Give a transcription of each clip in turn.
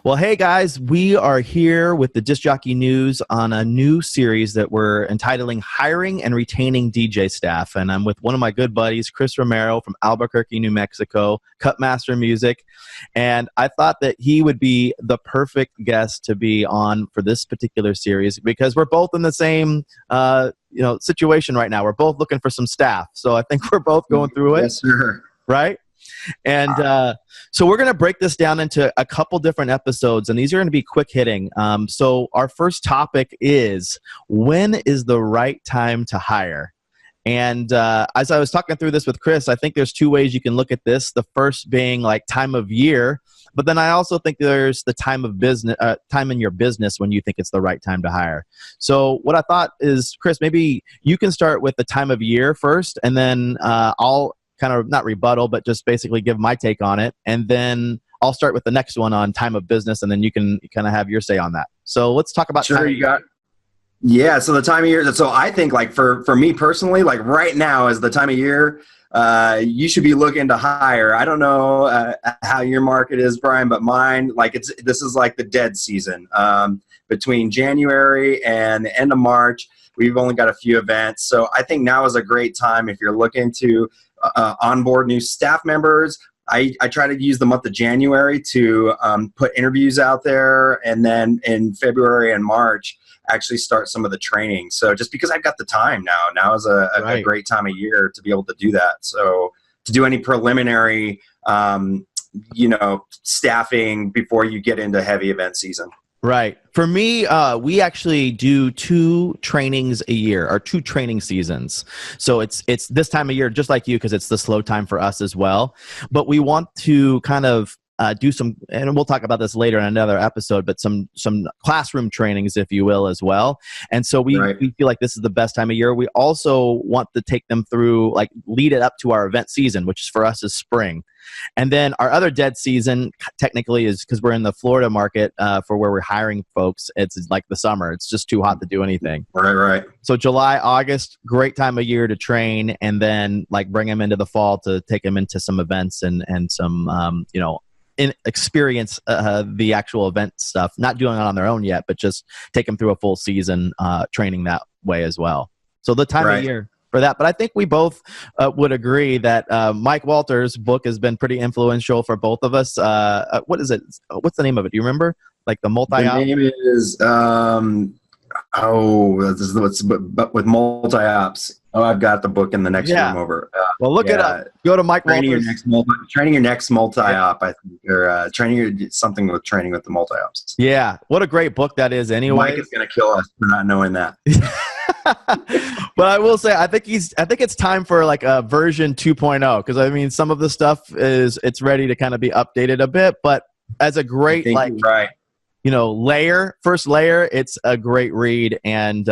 Well, hey guys, we are here with the Disc Jockey News on a new series that we're entitling Hiring and Retaining DJ Staff. And I'm with one of my good buddies, Chris Romero from Albuquerque, New Mexico, Cutmaster Music. And I thought that he would be the perfect guest to be on for this particular series because we're both in the same situation right now. We're both looking for some staff. So I think we're both going through it. Yes, sir. Right? And so we're going to break this down into a couple different episodes, and these are going to be quick hitting. So our first topic is, when is the right time to hire? And as I was talking through this with Chris, I think there's two ways you can look at this. The first being like time of year, but then I also think there's the time of business, time in your business when you think it's the right time to hire. So what I thought is, Chris, maybe you can start with the time of year first, and then I'll kind of not rebuttal, but just basically give my take on it. And then I'll start with the next one on time of business, and then you can kind of have your say on that. So let's talk about time. Yeah, so the time of year. So I think like for me personally, like right now is the time of year you should be looking to hire. I don't know how your market is, Brian, but mine, like this is like the dead season. Between January and the end of March, we've only got a few events. So I think now is a great time if you're looking to onboard new staff members. I try to use the month of January to put interviews out there, and then in February and March actually start some of the training. So just because I've got the time now is a great time of year to be able to do that. So to do any preliminary staffing before you get into heavy event season. Right. For me, we actually do 2 trainings a year, or 2 training seasons. So it's this time of year, just like you, because it's the slow time for us as well. But we want to kind of do some, and we'll talk about this later in another episode, but some classroom trainings, if you will, as well. And so we feel like this is the best time of year. We also want to take them through, like, lead it up to our event season, which for us is spring. And then our other dead season technically is, because we're in the Florida market for where we're hiring folks, it's like the summer. It's just too hot to do anything. Right. So July, August, great time of year to train, and then bring them into the fall to take them into some events and some, experience the actual event stuff. Not doing it on their own yet, but just take them through a full season training that way as well. So the time of year for that. But I think we both would agree that Mike Walters' book has been pretty influential for both of us. What is it? What's the name of it? Do you remember? Like the multi-op? The name is but with multi-ops. Oh, I've got the book in the next room over. Well, look it up. Go to Mike Walters. Training your next multi-op, I think, or something with training with the multi-ops. Yeah, what a great book that is. Anyway, Mike is going to kill us for not knowing that. But I will say, I think it's time for like a version 2.0, because I mean, some of the stuff it's ready to kind of be updated a bit, but as a great first layer, it's a great read. And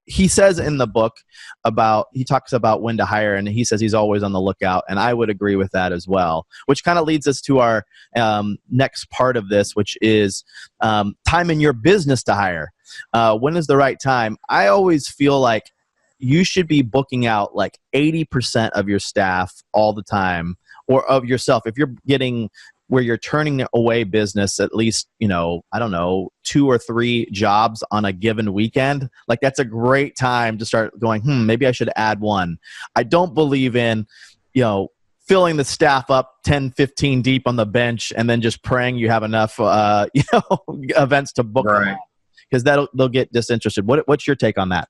he says in the book he talks about when to hire, and he says he's always on the lookout. And I would agree with that as well, which kind of leads us to our next part of this, which is time in your business to hire. When is the right time? I always feel like you should be booking out like 80% of your staff all the time, or of yourself. If you're getting where you're turning away business at least, 2 or 3 jobs on a given weekend, like that's a great time to start going, maybe I should add one. I don't believe in, filling the staff up 10, 15 deep on the bench and then just praying you have enough, events to book them, because they'll get disinterested. What's your take on that?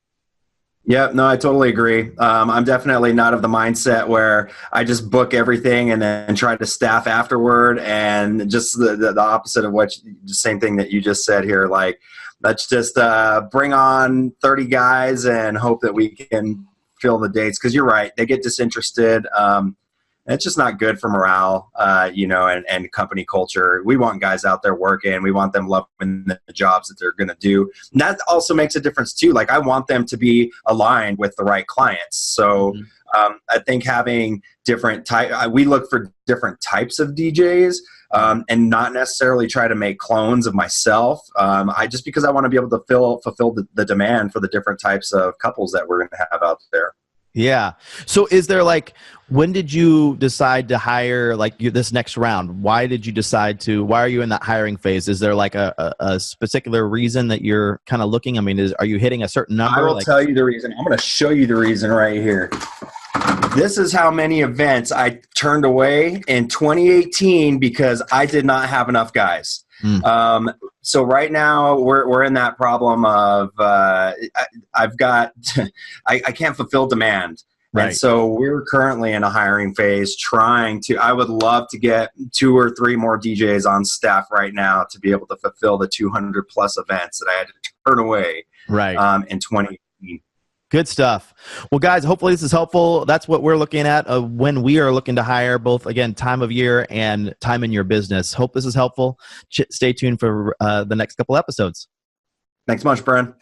Yeah, no, I totally agree. I'm definitely not of the mindset where I just book everything and then try to staff afterward, and just the opposite of the same thing that you just said here. Like, let's just bring on 30 guys and hope that we can fill the dates, because you're right, they get disinterested. It's just not good for morale, and company culture. We want guys out there working. We want them loving the jobs that they're going to do. And that also makes a difference too. Like, I want them to be aligned with the right clients. So I think having different we look for different types of DJs, and not necessarily try to make clones of myself. Because I want to be able to fulfill the demand for the different types of couples that we're going to have out there. Yeah. So is there like, when did you decide to hire this next round? Why did you decide to, why are you in that hiring phase? Is there like a particular reason that you're kind of looking? I mean, are you hitting a certain number? I will tell you the reason. I'm going to show you the reason right here. This is how many events I turned away in 2018 because I did not have enough guys. So right now we're in that problem of I've got I can't fulfill demand. Right. And so we're currently in a hiring phase I would love to get 2 or 3 more DJs on staff right now to be able to fulfill the 200 plus events that I had to turn away in 2018. Good stuff. Well, guys, hopefully this is helpful. That's what we're looking at when we are looking to hire, both, again, time of year and time in your business. Hope this is helpful. Stay tuned for the next couple episodes. Thanks much, Brian.